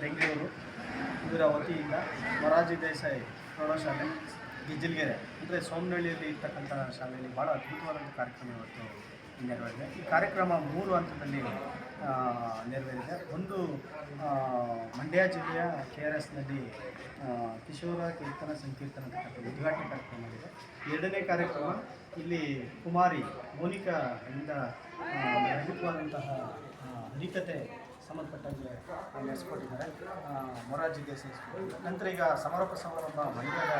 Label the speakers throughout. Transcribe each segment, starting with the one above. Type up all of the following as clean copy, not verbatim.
Speaker 1: ಬೆಂಗಳೂರು ಇವರ ವತಿಯಿಂದ ಮೊರಾರ್ಜಿ ದೇಸಾಯಿ ಪ್ರೌಢಶಾಲೆ ಗಿಜ್ಜಲ್ಗೆರೆ ಅಂದರೆ ಸೋಮನಹಳ್ಳಿಯಲ್ಲಿ ಇರ್ತಕ್ಕಂಥ ಶಾಲೆಯಲ್ಲಿ ಭಾಳ ಅದ್ಭುತವಾದಂಥ ಕಾರ್ಯಕ್ರಮ ಇವತ್ತು ನೆರವೇರಿದೆ. ಈ ಕಾರ್ಯಕ್ರಮ 3 ಹಂತದಲ್ಲಿ ನೆರವೇರಿದೆ. ಒಂದು ಮಂಡ್ಯ ಜಿಲ್ಲೆಯ KRSನಲ್ಲಿ ಕಿಶೋರ ಕೀರ್ತನ ಸಂಕೀರ್ತನ ಅಂತಕ್ಕಂಥ ಉದ್ಘಾಟನೆ ಕಾರ್ಯಕ್ರಮ ಇದೆ. 2ನೇ ಕಾರ್ಯಕ್ರಮ ಇಲ್ಲಿ ಕುಮಾರಿ ಮೋನಿಕಾ ಇಂದ ಅದ್ಭುತವಾದಂತಹ ಹರಿಕತೆ ಸಂಬಂಧಪಟ್ಟಂಗೆ ನಡೆಸ್ಕೊಟ್ಟಿದ್ದಾರೆ ಮೊರಾರ್ಜಿ ದೇಸಾಯಿ ಸ್ಕೂಲ್. ನಂತರ ಈಗ ಸಮಾರೋಪ ಸಮಾರಂಭ ಮಂಡ್ಯದ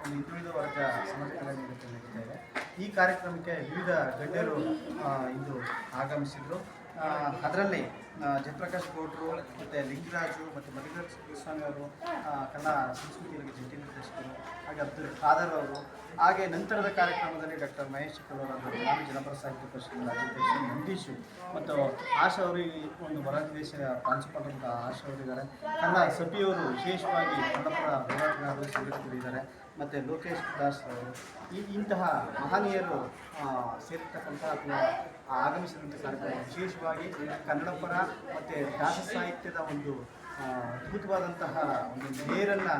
Speaker 1: ಒಂದು ಹಿಂದುಳಿದ ವರ್ಗ ಸಮರ್ಪಣೆ ನಡೀತಾ ಇದೆ. ಈ ಕಾರ್ಯಕ್ರಮಕ್ಕೆ ವಿವಿಧ ಗಣ್ಯರು ಇಂದು ಆಗಮಿಸಿದರು. ಅದರಲ್ಲಿ ಜಯಪ್ರಕಾಶ್ ಗೌಡ್ರು ಮತ್ತು ಲಿಂಗರಾಜು ಮತ್ತು ಮಧುಕರ್ ಸ್ವಾಮಿ ಅವರು ಕನ್ನಡ ಸಂಸ್ಕೃತಿ ಇಲಾಖೆ ಜಂಟಿ ನಿರ್ದೇಶಕರು, ಹಾಗೆ ಅಬ್ದುಲ್ ಖಾದರ್ ಅವರು, ಹಾಗೆ ನಂತರದ ಕಾರ್ಯಕ್ರಮದಲ್ಲಿ ಡಾಕ್ಟರ್ ಮಹೇಶ್ ಚಿಕ್ಕಲೂರು ಅವರು, ನಾನು ಜನಪರ ಸಾಹಿತ್ಯ ಪರಿಷತ್ ರಾಜ್ಯಾಧ್ಯಕ್ಷ ನಂದೀಶು ಮತ್ತು ಆಶಾ ಅವರು ಒಂದು ಮೊರಾರ್ಜಿ ದೇಸಾಯಿ ಪ್ರಾಂಶುಪಾಲರು ಅಂತ ಆಶಾ ಅವರಿದ್ದಾರೆ. ಕನ್ನಡ ಸಭಿಯವರು ವಿಶೇಷವಾಗಿ ಕನ್ನಡಪರ ಹೋರಾಟಗಾರರು ಸಂಘಟಕರಿದ್ದಾರೆ ಮತ್ತು ಲೋಕೇಶ್ ದಾಸ್ ಅವರು ಇಂತಹ ಮಹನೀಯರು ಸೇರಿರ್ತಕ್ಕಂಥ ಅಥವಾ ಆಗಮಿಸಿದಂಥ ಕಾರ್ಯಕ್ರಮ ವಿಶೇಷವಾಗಿ ಕನ್ನಡ ಪರ ಮತ್ತು ದಾಸ ಸಾಹಿತ್ಯದ ಒಂದು ಅದ್ಭುತವಾದಂತಹ ಒಂದು ಬೇರನ್ನು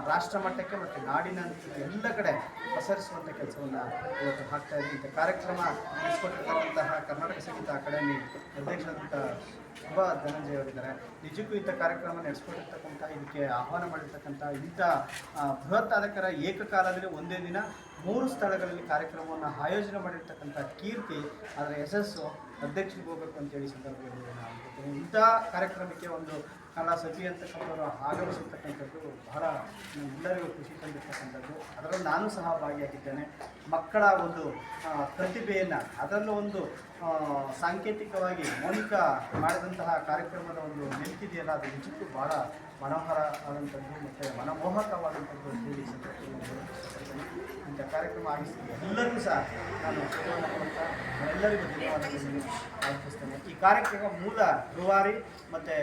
Speaker 1: ರಾಷ್ಟ್ರ ಮಟ್ಟಕ್ಕೆ ಮತ್ತು ನಾಡಿನ ಎಲ್ಲ ಕಡೆ ಪಸರಿಸುವಂಥ ಕೆಲಸವನ್ನು ಇವತ್ತು ಆಗ್ತಾ ಇದೆ. ಇಂಥ ಕಾರ್ಯಕ್ರಮ ನಡೆಸಿಕೊಟ್ಟಿರ್ತಕ್ಕಂತಹ ಕರ್ನಾಟಕ ಸಂಗೀತ ಅಕಾಡೆಮಿ ನಿರ್ದೇಶಕರಾದಂಥ ಶುಭಾ ಧನಂಜಯ ಅವರಿದ್ದಾರೆ. ನಿಜಕ್ಕೂ ಇಂಥ ಕಾರ್ಯಕ್ರಮ ನಡೆಸ್ಕೊಟ್ಟಿರ್ತಕ್ಕಂಥ ಇದಕ್ಕೆ ಆಹ್ವಾನ ಮಾಡಿರ್ತಕ್ಕಂಥ ಇಂಥ ಬೃಹತ್ ಸಾಧಕರ ಏಕಕಾಲದಲ್ಲಿ ಒಂದೇ ದಿನ 3 ಸ್ಥಳಗಳಲ್ಲಿ ಕಾರ್ಯಕ್ರಮವನ್ನು ಆಯೋಜನೆ ಮಾಡಿರ್ತಕ್ಕಂಥ ಕೀರ್ತಿ, ಅದರ ಯಶಸ್ಸು ಅಧ್ಯಕ್ಷರಿಗೆ ಹೋಗಬೇಕು ಅಂತೇಳಿ ಸಂದರ್ಭದಲ್ಲಿ ನಾನು ಇಂಥ ಕಾರ್ಯಕ್ರಮಕ್ಕೆ ಒಂದು ಕನ್ನಡ ಸಭೆ ಅಂತಕ್ಕಂಥವ್ರು ಆಗಮಿಸಿರ್ತಕ್ಕಂಥದ್ದು ಬಹಳ ಎಲ್ಲರಿಗೂ ಖುಷಿ ತಂದಿರ್ತಕ್ಕಂಥದ್ದು. ಅದರಲ್ಲೂ ನಾನು ಸಹ ಭಾಗಿಯಾಗಿದ್ದೇನೆ. ಮಕ್ಕಳ ಒಂದು ಪ್ರತಿಭೆಯನ್ನು ಅದರಲ್ಲೂ ಒಂದು ಸಾಂಕೇತಿಕವಾಗಿ ಮೌನಿಕ ಮಾಡಿದಂತಹ ಕಾರ್ಯಕ್ರಮದ ಒಂದು ನೆನಪಿದೆಯಲ್ಲ, ಅದು ನಿಜಕ್ಕೂ ಭಾಳ ಮನೋಹರ ಆದಂಥದ್ದು ಮತ್ತು ಮನಮೋಹಕವಾದಂಥದ್ದು ಅಂತೇಳಿ ಇಂಥ ಕಾರ್ಯಕ್ರಮ ಆಗಿಸ್ತೀನಿ. ಎಲ್ಲರಿಗೂ ಸಹ ನಾನು ಎಲ್ಲರಿಗೂ ಧನ್ಯವಾದಗಳನ್ನು ಅರ್ಪಿಸ್ತೇನೆ. ಈ ಕಾರ್ಯಕ್ರಮ ಮೂಲ ರೂವಾರಿ ಮತ್ತು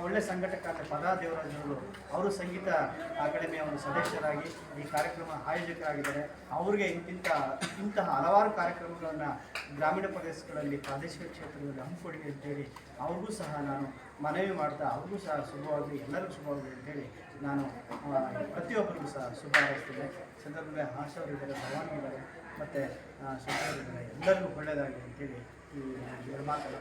Speaker 1: ಒಳ್ಳೆ ಸಂಘಟಕ ಅಂದರೆ ಪದಾ ದೇವರಾಜವರು ಅವರು ಸಂಗೀತ ಅಕಾಡೆಮಿಯ ಒಂದು ಸದಸ್ಯರಾಗಿ ಈ ಕಾರ್ಯಕ್ರಮ ಆಯೋಜಕರಾಗಿದ್ದಾರೆ. ಅವ್ರಿಗೆ ಇಂತಹ ಹಲವಾರು ಕಾರ್ಯಕ್ರಮಗಳನ್ನು ಗ್ರಾಮೀಣ ಪ್ರದೇಶಗಳಲ್ಲಿ ಪ್ರಾದೇಶಿಕ ಕ್ಷೇತ್ರದಲ್ಲಿ ಹಮ್ಮಿಕೊಡಿ ಅಂತೇಳಿ ಅವ್ರಿಗೂ ಸಹ ನಾನು ಮನವಿ ಮಾಡ್ತಾ ಅವ್ರಿಗೂ ಸಹ ಶುಭವಾಗಲಿ, ಎಲ್ಲರಿಗೂ ಶುಭವಾಗಲಿ ಅಂತೇಳಿ ನಾನು ಪ್ರತಿಯೊಬ್ಬರಿಗೂ ಸಹ ಶುಭ ಹಾರೈಸ್ತೇನೆ. ಸಂದರ್ಭದಲ್ಲಿ ಆಶಾವರಿದ್ದಾರೆ, ಭವಾನಿದ್ದಾರೆ ಮತ್ತು ಶುಭರಿದ್ದಾರೆ. ಎಲ್ಲರಿಗೂ ಒಳ್ಳೆಯದಾಗಲಿ ಅಂತೇಳಿ ಈ 2 ಮಾತನ್ನು